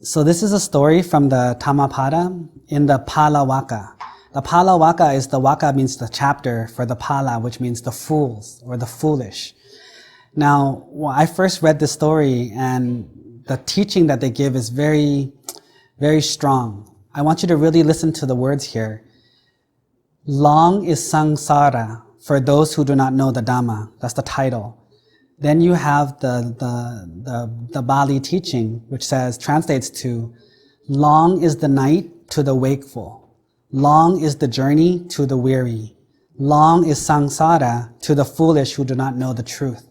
So this is a story from the Dhammapada in the Pala Waka. The Pala Waka is the Waka means the chapter for the Pala, which means the fools or the foolish. Now, when I first read this story, and the teaching that they give is very, very strong. I want you to really listen to the words here. Long is samsara for those who do not know the Dhamma. That's the title. Then you have the Bali teaching, which translates to, long is the night to the wakeful. Long is the journey to the weary. Long is samsara to the foolish who do not know the truth.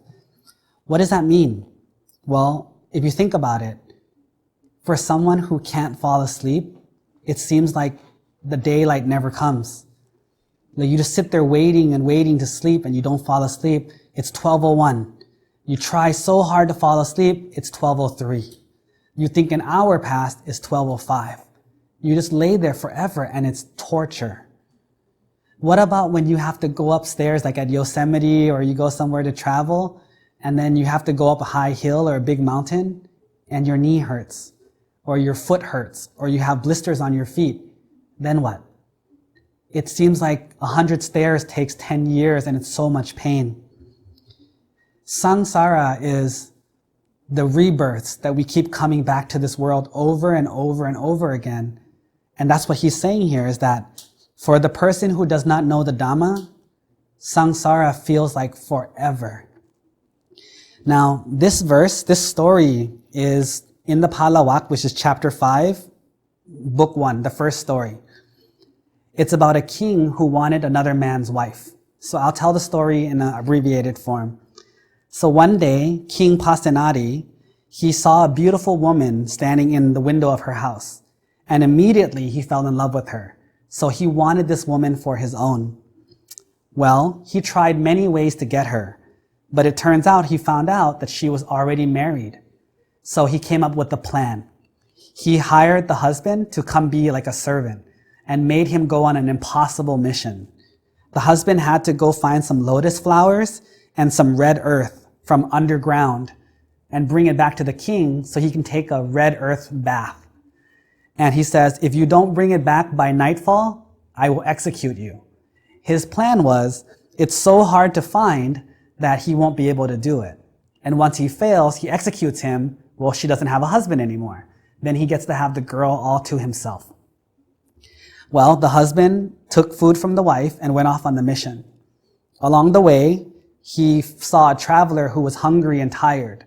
What does that mean? Well, if you think about it, for someone who can't fall asleep, it seems like the daylight never comes. Like you just sit there waiting and waiting to sleep and you don't fall asleep. It's 12:01. You try so hard to fall asleep, it's 12:03. You think an hour passed, it's 12:05. You just lay there forever and it's torture. What about when you have to go upstairs, like at Yosemite, or you go somewhere to travel, and then you have to go up a high hill or a big mountain, and your knee hurts, or your foot hurts, or you have blisters on your feet? Then what? It seems like 100 stairs takes 10 years and it's so much pain. Samsara is the rebirths that we keep coming back to this world over and over and over again. And that's what he's saying here, is that for the person who does not know the Dhamma, samsara feels like forever. Now, this verse, this story is in the Pala Waka, which is chapter 5, book 1, the first story. It's about a king who wanted another man's wife. So I'll tell the story in an abbreviated form. So one day, King Pasenadi, he saw a beautiful woman standing in the window of her house, and immediately he fell in love with her. So he wanted this woman for his own. Well, he tried many ways to get her, but it turns out he found out that she was already married. So he came up with a plan. He hired the husband to come be like a servant and made him go on an impossible mission. The husband had to go find some lotus flowers and some red earth from underground and bring it back to the king so he can take a red earth bath. And he says, if you don't bring it back by nightfall, I will execute you. His plan was, it's so hard to find that he won't be able to do it. And once he fails, he executes him. Well, she doesn't have a husband anymore. Then he gets to have the girl all to himself. Well, the husband took food from the wife and went off on the mission. Along the way, he saw a traveler who was hungry and tired.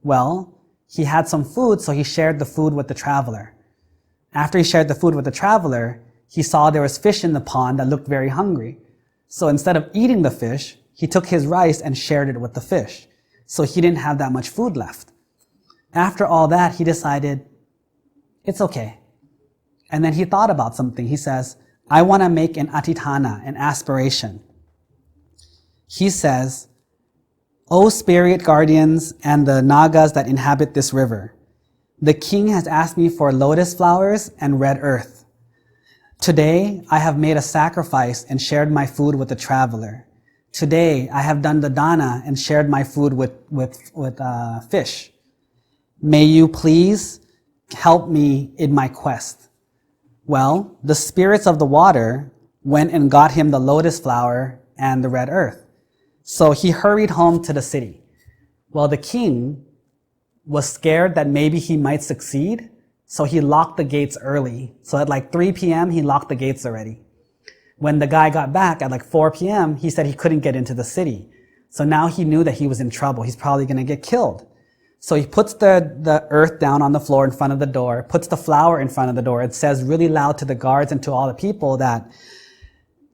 Well, he had some food, so he shared the food with the traveler. After he shared the food with the traveler, he saw there was fish in the pond that looked very hungry. So instead of eating the fish, he took his rice and shared it with the fish. So he didn't have that much food left. After all that, he decided, it's okay. And then he thought about something. He says, I want to make an atithana, an aspiration. He says, O spirit guardians and the nagas that inhabit this river, the king has asked me for lotus flowers and red earth. Today, I have made a sacrifice and shared my food with the traveler. Today, I have done the dana and shared my food with fish. May you please help me in my quest. Well, the spirits of the water went and got him the lotus flower and the red earth. So he hurried home to the city. Well, the king was scared that maybe he might succeed, so he locked the gates early. So at like 3 p.m., he locked the gates already. When the guy got back at like 4 p.m., he said he couldn't get into the city. So now he knew that he was in trouble. He's probably going to get killed. So he puts the earth down on the floor in front of the door, puts the flower in front of the door. It says really loud to the guards and to all the people that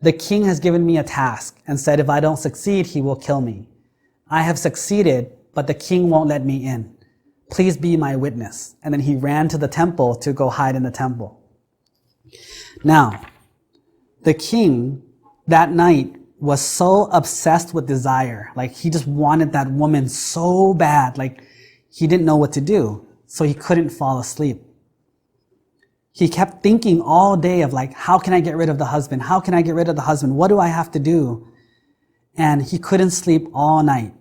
the king has given me a task and said if I don't succeed, he will kill me. I have succeeded, but the king won't let me in. Please be my witness. And then he ran to the temple to go hide in the temple. Now, the king that night was so obsessed with desire. Like he just wanted that woman so bad. Like he didn't know what to do. So he couldn't fall asleep. He kept thinking all day of like, how can I get rid of the husband? How can I get rid of the husband? What do I have to do? And he couldn't sleep all night.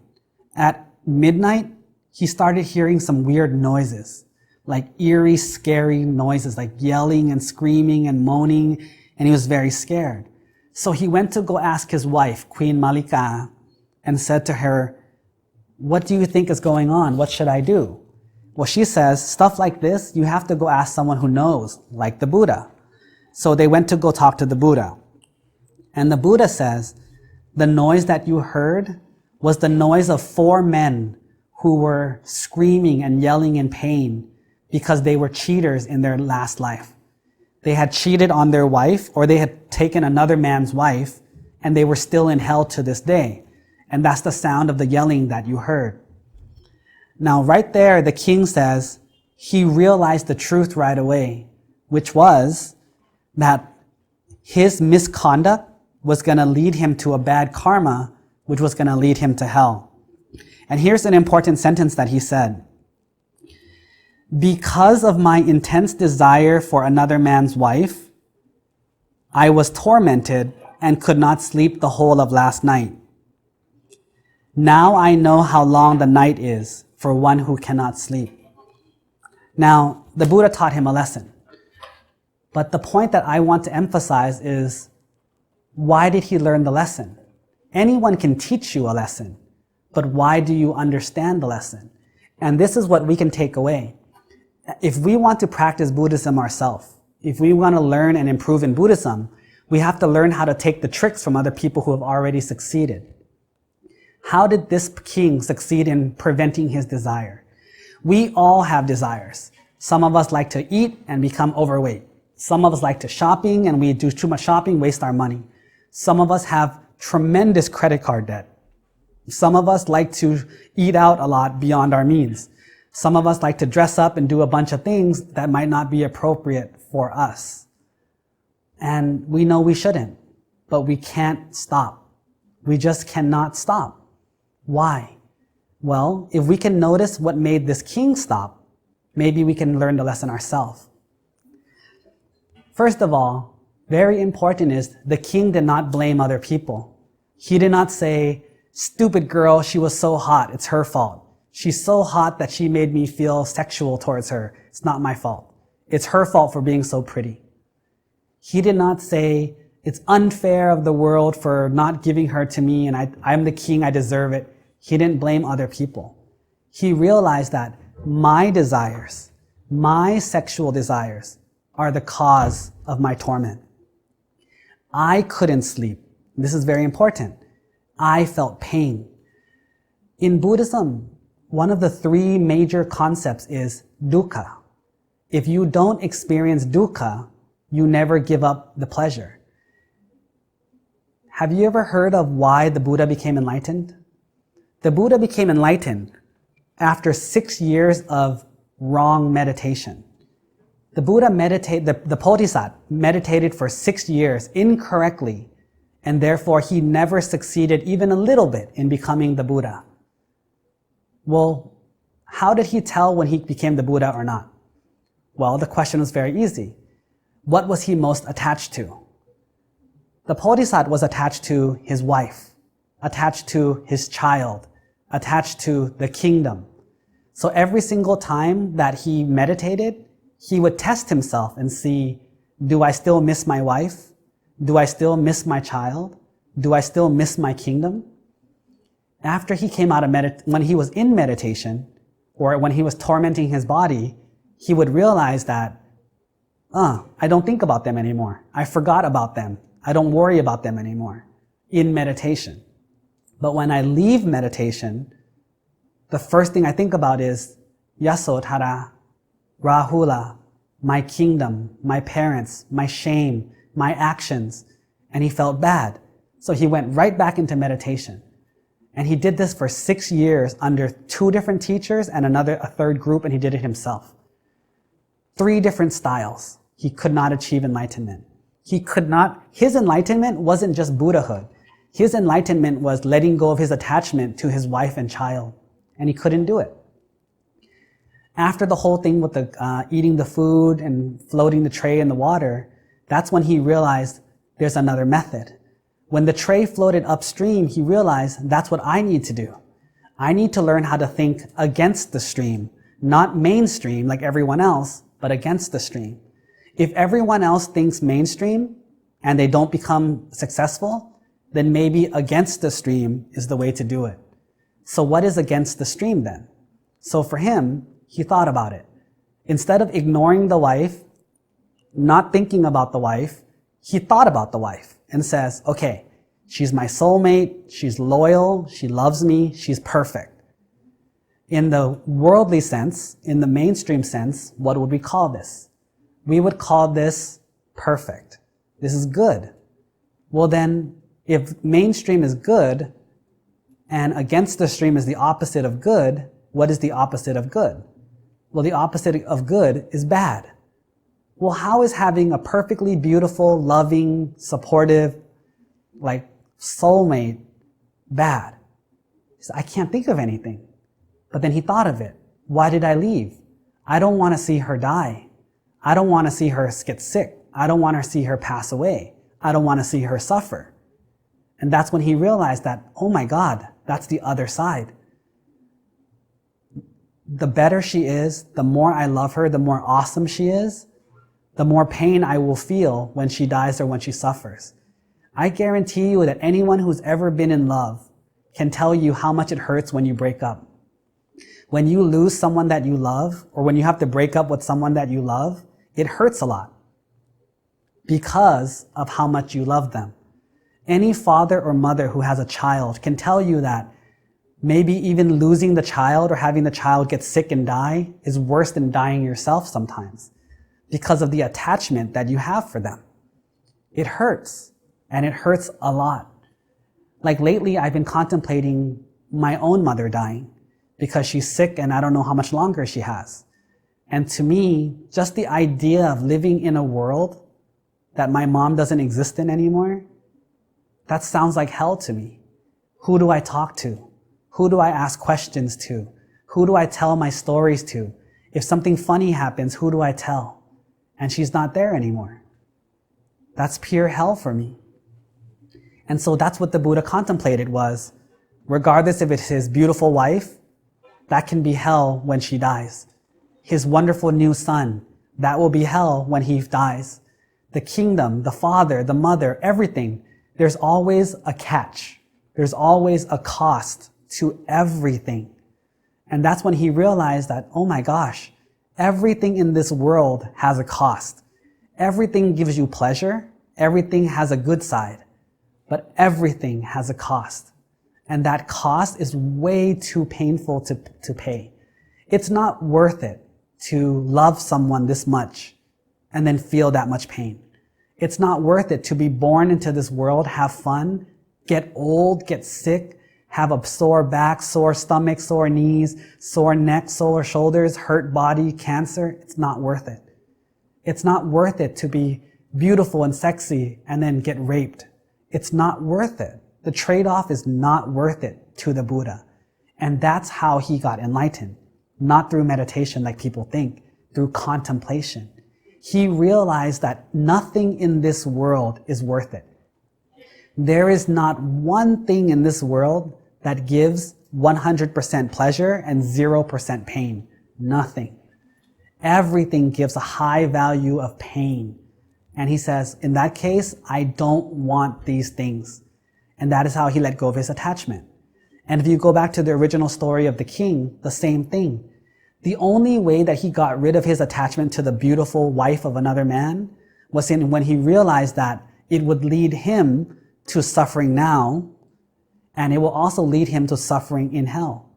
At midnight, he started hearing some weird noises. like eerie, scary noises, like yelling and screaming and moaning, and he was very scared. So he went to go ask his wife, Queen Malika, and said to her, "What do you think is going on? What should I do?" Well, she says, "Stuff like this, you have to go ask someone who knows, like the Buddha." So they went to go talk to the Buddha. And the Buddha says, the noise that you heard was the noise of 4 men who were screaming and yelling in pain because they were cheaters in their last life. They had cheated on their wife, or they had taken another man's wife, and they were still in hell to this day. And that's the sound of the yelling that you heard. Now, right there, the king says he realized the truth right away, which was that his misconduct was going to lead him to a bad karma, which was going to lead him to hell. And here's an important sentence that he said. "Because of my intense desire for another man's wife, I was tormented and could not sleep the whole of last night. Now I know how long the night is for one who cannot sleep." Now, the Buddha taught him a lesson. But the point that I want to emphasize is, why did he learn the lesson? Anyone can teach you a lesson, but why do you understand the lesson? And this is what we can take away. If we want to practice Buddhism ourselves, if we want to learn and improve in Buddhism, we have to learn how to take the tricks from other people who have already succeeded. How did this king succeed in preventing his desire? We all have desires. Some of us like to eat and become overweight. Some of us like to shopping, and we do too much shopping, waste our money. Some of us have tremendous credit card debt. Some of us like to eat out a lot beyond our means. Some of us like to dress up and do a bunch of things that might not be appropriate for us. And we know we shouldn't, but we can't stop. We just cannot stop. Why? Well, if we can notice what made this king stop, maybe we can learn the lesson ourselves. First of all, very important is the king did not blame other people. He did not say, "Stupid girl, she was so hot, it's her fault. She's so hot that she made me feel sexual towards her. It's not my fault. It's her fault for being so pretty." He did not say, "It's unfair of the world for not giving her to me, and I'm the king, I deserve it." He didn't blame other people. He realized that my desires, my sexual desires, are the cause of my torment. I couldn't sleep. This is very important. I felt pain. In Buddhism, one of the 3 major concepts is dukkha. If you don't experience dukkha, you never give up the pleasure. Have you ever heard of why the Buddha became enlightened? The Buddha became enlightened after 6 years of wrong meditation. The Buddha the Bodhisattva meditated for 6 years incorrectly, and therefore he never succeeded even a little bit in becoming the Buddha. Well, how did he tell when he became the Buddha or not? Well, the question was very easy. What was he most attached to? The Bodhisattva was attached to his wife, attached to his child, attached to the kingdom. So every single time that he meditated, he would test himself and see, do I still miss my wife? Do I still miss my child? Do I still miss my kingdom? After he came out of when he was in meditation, or when he was tormenting his body, he would realize that, I don't think about them anymore. I forgot about them. I don't worry about them anymore in meditation. But when I leave meditation, the first thing I think about is Yasodhara, Rahula, my kingdom, my parents, my shame, my actions. And he felt bad. So he went right back into meditation. And he did this for 6 years under 2 different teachers and a third group, and he did it himself. 3 different styles. He could not achieve enlightenment. His enlightenment wasn't just Buddhahood. His enlightenment was letting go of his attachment to his wife and child. And he couldn't do it. After the whole thing with the eating the food and floating the tray in the water, that's when he realized there's another method. When the tray floated upstream, he realized that's what I need to do. I need to learn how to think against the stream, Not mainstream like everyone else, but against the stream. If everyone else thinks mainstream and they don't become successful, then maybe against the stream is the way to do it. So what is against the stream then? So for him, he thought about it. Instead of ignoring the wife, not thinking about the wife, he thought about the wife and says, okay, she's my soulmate, she's loyal, she loves me, she's perfect. In the worldly sense, in the mainstream sense, what would we call this? We would call this perfect. This is good. Well then, if mainstream is good, and against the stream is the opposite of good, what is the opposite of good? Well, the opposite of good is bad. Well, how is having a perfectly beautiful, loving, supportive, like soulmate bad? He said, I can't think of anything. But then he thought of it. Why did I leave? I don't want to see her die. I don't want to see her get sick. I don't want to see her pass away. I don't want to see her suffer. And that's when he realized that, oh my God, that's the other side. The better she is, the more I love her, the more awesome she is, the more pain I will feel when she dies or when she suffers. I guarantee you that anyone who's ever been in love can tell you how much it hurts when you break up. When you lose someone that you love, or when you have to break up with someone that you love, it hurts a lot because of how much you love them. Any father or mother who has a child can tell you that maybe even losing the child or having the child get sick and die is worse than dying yourself sometimes because of the attachment that you have for them. It hurts, and it hurts a lot. Like lately, I've been contemplating my own mother dying because she's sick and I don't know how much longer she has. And to me, just the idea of living in a world that my mom doesn't exist in anymore, that sounds like hell to me. Who do I talk to? Who do I ask questions to? Who do I tell my stories to? If something funny happens, who do I tell? And she's not there anymore. That's pure hell for me. And so that's what the Buddha contemplated was, regardless if it's his beautiful wife, that can be hell when she dies. His wonderful new son, that will be hell when he dies. The kingdom, the father, the mother, everything, there's always a catch. There's always a cost to everything. And that's when he realized that, oh my gosh, everything in this world has a cost. Everything gives you pleasure. Everything has a good side. But everything has a cost. And that cost is way too painful to pay. It's not worth it to love someone this much and then feel that much pain. It's not worth it to be born into this world, have fun, get old, get sick, have a sore back, sore stomach, sore knees, sore neck, sore shoulders, hurt body, cancer. It's not worth it. It's not worth it to be beautiful and sexy and then get raped. It's not worth it. The trade-off is not worth it to the Buddha. And that's how he got enlightened. Not through meditation like people think, through contemplation. He realized that nothing in this world is worth it. There is not one thing in this world that gives 100% pleasure and 0% pain. Nothing. Everything gives a high value of pain. And he says, in that case, I don't want these things. And that is how he let go of his attachment. And if you go back to the original story of the king, the same thing. The only way that he got rid of his attachment to the beautiful wife of another man was when he realized that it would lead him to suffering now, and it will also lead him to suffering in hell.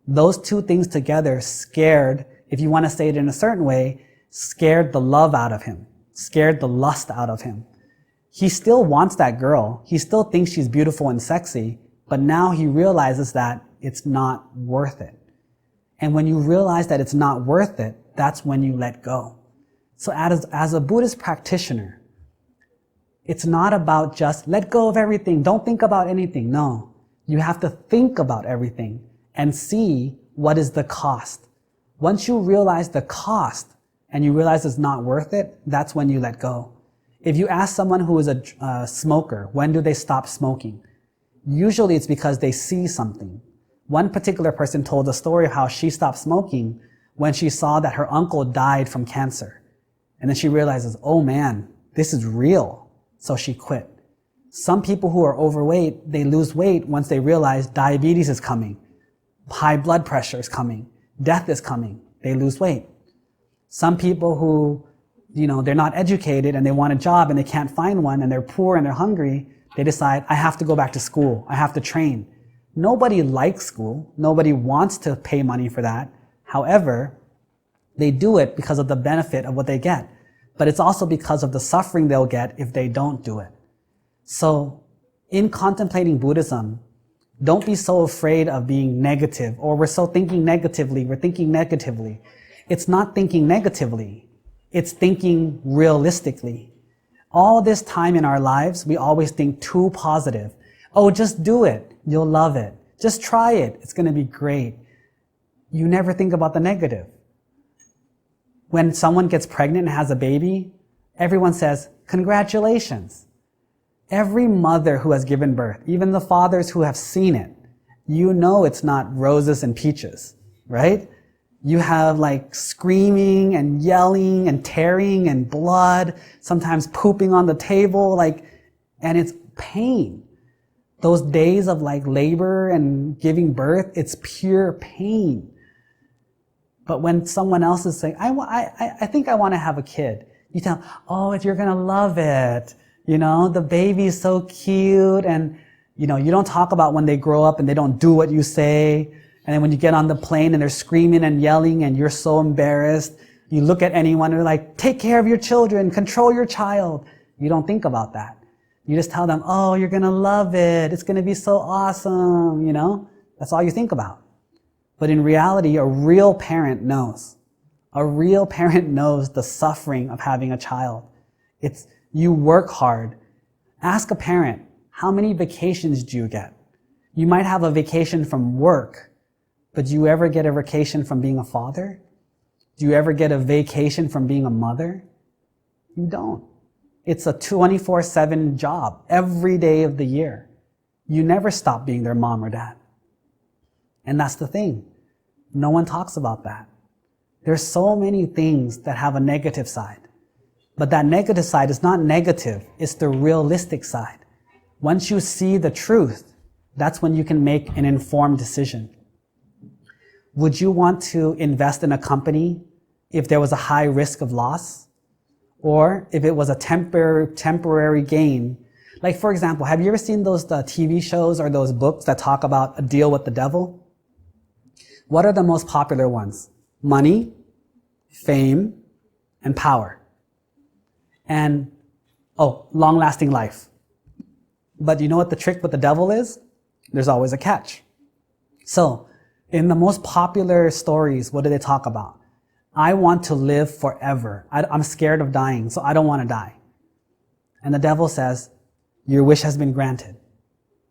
Those two things together scared, if you want to say it in a certain way, scared the love out of him, scared the lust out of him. He still wants that girl. He still thinks she's beautiful and sexy, but now he realizes that it's not worth it. And when you realize that it's not worth it, that's when you let go. So as a Buddhist practitioner, it's not about just let go of everything. Don't think about anything. No, you have to think about everything and see what is the cost. Once you realize the cost and you realize it's not worth it, that's when you let go. If you ask someone who is a smoker, when do they stop smoking? Usually it's because they see something. One particular person told a story of how she stopped smoking when she saw that her uncle died from cancer. And then she realizes, oh man, this is real. So she quit. Some people who are overweight, they lose weight once they realize diabetes is coming, high blood pressure is coming, death is coming. They lose weight. Some people who, they're not educated and they want a job and they can't find one and they're poor and they're hungry, they decide, I have to go back to school. I have to train. Nobody likes school. Nobody wants to pay money for that. However, they do it because of the benefit of what they get. But it's also because of the suffering they'll get if they don't do it. So in contemplating Buddhism, don't be so afraid of being negative, or we're so thinking negatively, we're thinking negatively. It's not thinking negatively. It's thinking realistically. All this time in our lives, we always think too positive. Oh, just do it. You'll love it. Just try it. It's going to be great. You never think about the negative. When someone gets pregnant and has a baby, everyone says, congratulations. Every mother who has given birth, even the fathers who have seen it, it's not roses and peaches, right? You have screaming and yelling and tearing and blood, sometimes pooping on the table, and it's pain. Those days of labor and giving birth, it's pure pain. But when someone else is saying, I think I want to have a kid, you tell them, oh, you're going to love it. The baby's so cute. And, you don't talk about when they grow up and they don't do what you say. And then when you get on the plane and they're screaming and yelling and you're so embarrassed, you look at anyone and they're like, take care of your children, control your child. You don't think about that. You just tell them, oh, you're going to love it. It's going to be so awesome. That's all you think about. But in reality, a real parent knows. A real parent knows the suffering of having a child. You work hard. Ask a parent, how many vacations do you get? You might have a vacation from work, but do you ever get a vacation from being a father? Do you ever get a vacation from being a mother? You don't. It's a 24/7 job every day of the year. You never stop being their mom or dad. And that's the thing. No one talks about that. There's so many things that have a negative side. But that negative side is not negative. It's the realistic side. Once you see the truth, that's when you can make an informed decision. Would you want to invest in a company if there was a high risk of loss? Or if it was a temporary gain? Like, for example, have you ever seen those TV shows or those books that talk about a deal with the devil? What are the most popular ones? Money, fame, and power. And, long-lasting life. But you know what the trick with the devil is? There's always a catch. So, in the most popular stories, what do they talk about? I want to live forever. I'm scared of dying, so I don't want to die. And the devil says, your wish has been granted.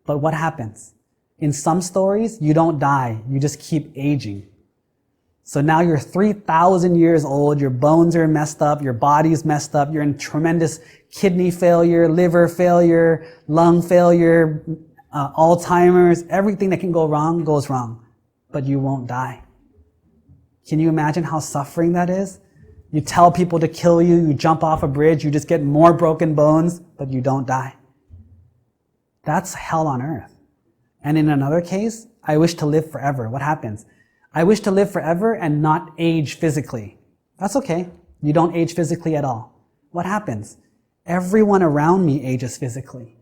But what happens? In some stories, you don't die. You just keep aging. So now you're 3,000 years old, your bones are messed up, your body's messed up, you're in tremendous kidney failure, liver failure, lung failure, Alzheimer's, everything that can go wrong goes wrong. But you won't die. Can you imagine how suffering that is? You tell people to kill you, you jump off a bridge, you just get more broken bones, but you don't die. That's hell on earth. And in another case, I wish to live forever. What happens? I wish to live forever and not age physically. That's okay. You don't age physically at all. What happens? Everyone around me ages physically.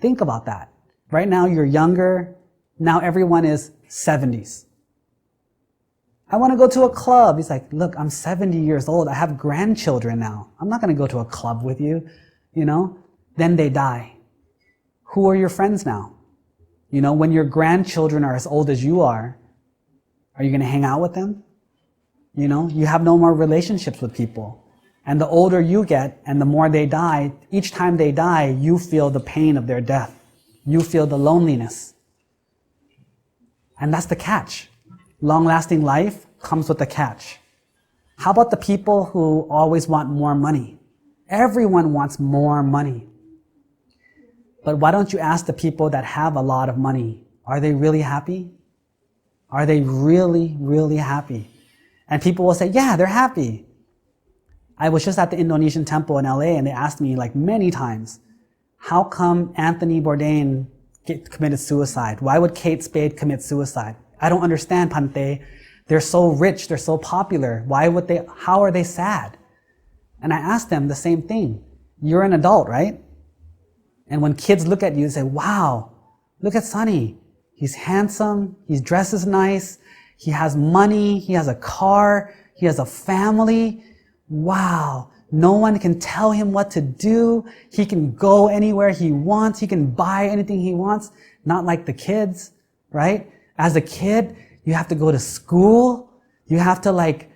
Think about that. Right now you're younger. Now everyone is 70s. I want to go to a club. He's like, look, I'm 70 years old. I have grandchildren now. I'm not going to go to a club with you, Then they die. Who are your friends now? When your grandchildren are as old as you are you going to hang out with them? You have no more relationships with people. And the older you get and the more they die, each time they die, you feel the pain of their death. You feel the loneliness. And that's the catch. Long-lasting life comes with a catch. How about the people who always want more money? Everyone wants more money. But why don't you ask the people that have a lot of money, are they really happy? Are they really, really happy? And people will say, yeah, they're happy. I was just at the Indonesian temple in LA and they asked me like many times, how come Anthony Bourdain committed suicide? Why would Kate Spade commit suicide? I don't understand, Pante. They're so rich, they're so popular. How are they sad? And I asked them the same thing. You're an adult, right? And when kids look at you and say, wow, look at Sonny. He's handsome, he dresses nice, he has money, he has a car, he has a family. Wow, no one can tell him what to do. He can go anywhere he wants. He can buy anything he wants. Not like the kids, right? As a kid, you have to go to school. You have to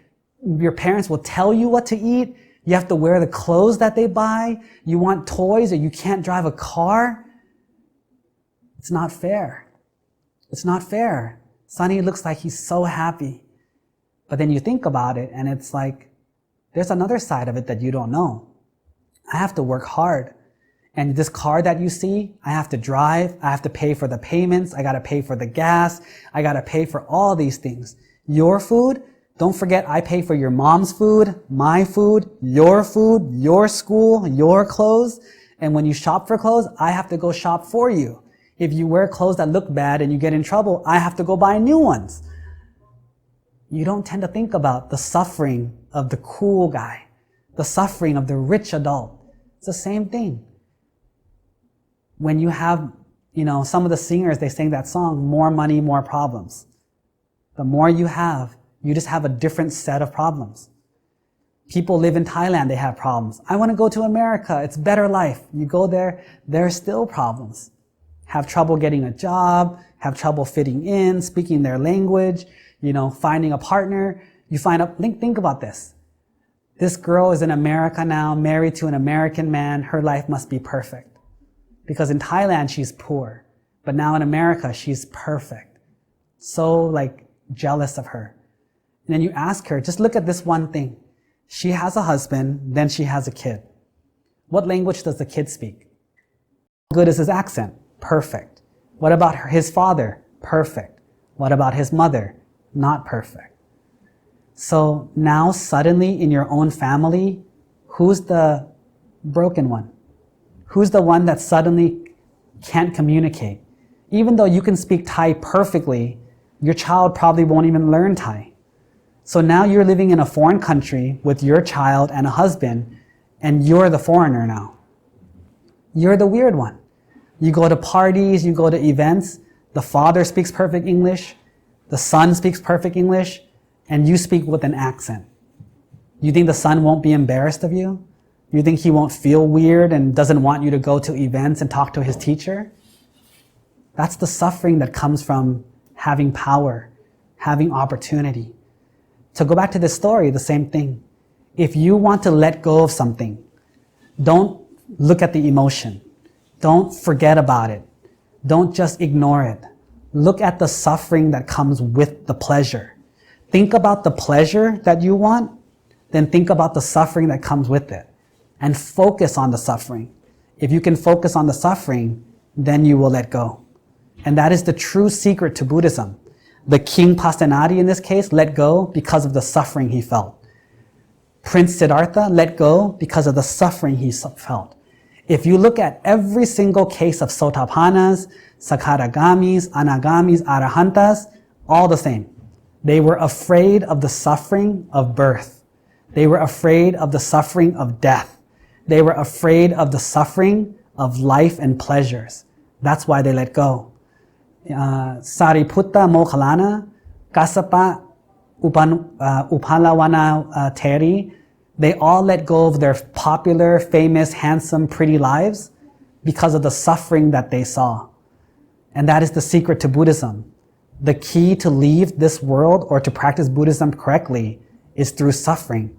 your parents will tell you what to eat. You have to wear the clothes that they buy. You want toys or you can't drive a car. It's not fair. It's not fair. Sonny looks like he's so happy. But then you think about it and it's like, there's another side of it that you don't know. I have to work hard. And this car that you see, I have to drive. I have to pay for the payments. I got to pay for the gas. I got to pay for all these things. Your food, don't forget I pay for your mom's food, my food, your school, your clothes. And when you shop for clothes, I have to go shop for you. If you wear clothes that look bad and you get in trouble, I have to go buy new ones. You don't tend to think about the suffering of the cool guy, the suffering of the rich adult. It's the same thing. When you have, some of the singers, they sing that song, more money, more problems. The more you have, you just have a different set of problems. People live in Thailand, they have problems. I want to go to America, it's better life. You go there, there are still problems. Have trouble getting a job, have trouble fitting in, speaking their language, finding a partner. Think about this. This girl is in America now, married to an American man. Her life must be perfect. Because in Thailand, she's poor. But now in America, she's perfect. So jealous of her. And then you ask her, just look at this one thing. She has a husband, then she has a kid. What language does the kid speak? How good is his accent? Perfect. What about his father? Perfect. What about his mother? Not perfect. So now suddenly in your own family, who's the broken one? Who's the one that suddenly can't communicate? Even though you can speak Thai perfectly, your child probably won't even learn Thai. So now you're living in a foreign country with your child and a husband, and you're the foreigner now. You're the weird one. You go to parties, you go to events, the father speaks perfect English, the son speaks perfect English, and you speak with an accent. You think the son won't be embarrassed of you? You think he won't feel weird and doesn't want you to go to events and talk to his teacher? That's the suffering that comes from having power, having opportunity. To go back to this story, the same thing. If you want to let go of something, don't look at the emotion. Don't forget about it. Don't just ignore it. Look at the suffering that comes with the pleasure. Think about the pleasure that you want, then think about the suffering that comes with it. And focus on the suffering. If you can focus on the suffering, then you will let go. And that is the true secret to Buddhism. The King Pasenadi in this case let go because of the suffering he felt. Prince Siddhartha let go because of the suffering he felt. If you look at every single case of Sotapannas, Sakadagamis, Anagamis, Arahantas, all the same. They were afraid of the suffering of birth. They were afraid of the suffering of death. They were afraid of the suffering of life and pleasures. That's why they let go. Sariputta Mokkhalana, Kassapa, Upalawana Teri, they all let go of their popular, famous, handsome, pretty lives because of the suffering that they saw. And that is the secret to Buddhism. The key to leave this world or to practice Buddhism correctly is through suffering.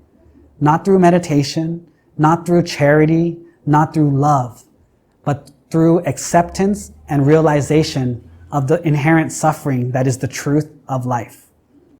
Not through meditation, not through charity, not through love, but through acceptance and realization of the inherent suffering that is the truth of life.